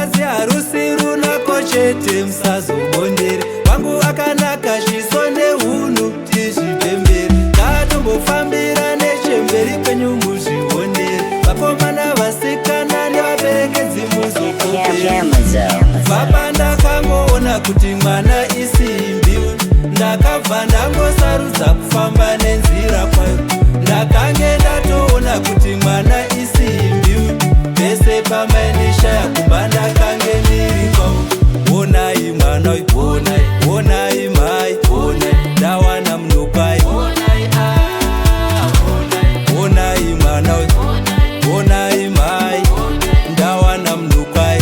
kazi harusi runako chete musazobondere. Wangu akanaka zviso nehunu tizvipembere. Ngatombofambira nechemberi kwenyu muzvionere. Vakomana vasikana nevaberekedzi muzokopere. Baba ndakangoona kuti mwana isimbi. Ndakabva ndangosarudza kufamba nenzira kwayo. Ndakange ndatoona kuti mwana isimbi. Pese pamaendeshaya kumba ndakange ndiri kwawo. Onai mwana uyu, onai mai, ndawana munukwai. Onai mwana uyu, onai mai, ndawana munukwai.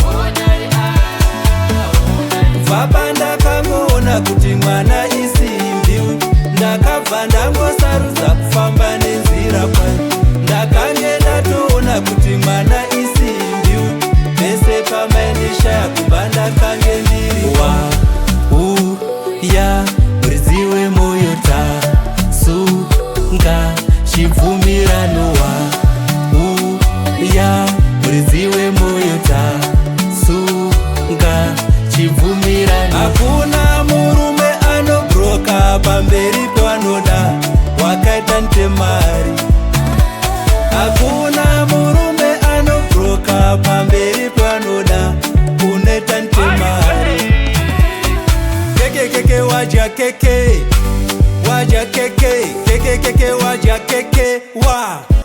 Baba ndakangoona kuti mwana isimbi. Ndakabva ndangosarudza kufamba nenzira kwayo. Ndakange ndatoona kuti mwana isimbi. Pese pamaendeshaya kumba ndakange ndiri wauya muridzi wemoyo tasunga chibvumirano. Wauya muridzi wemoyo tasunga chibvumirano. Hakuna murume anobroka pamberi pavanoda wakaita ntemari. Hakuna murume anobroka pamberi pavanoda unoita ntemari. Keke waja keke, waja keke, keke waja keke,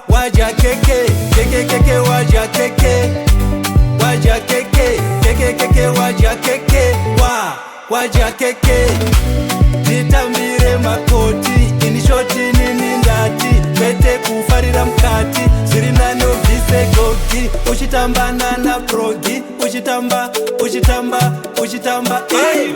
waja keke, keke waja keke, waja keke, keke waja keke, waja keke. Nditambire makoti inishoti nini ndati pete kufarira mukati zviri nani ubvise gogi uchitambana na progi uchitamba hey.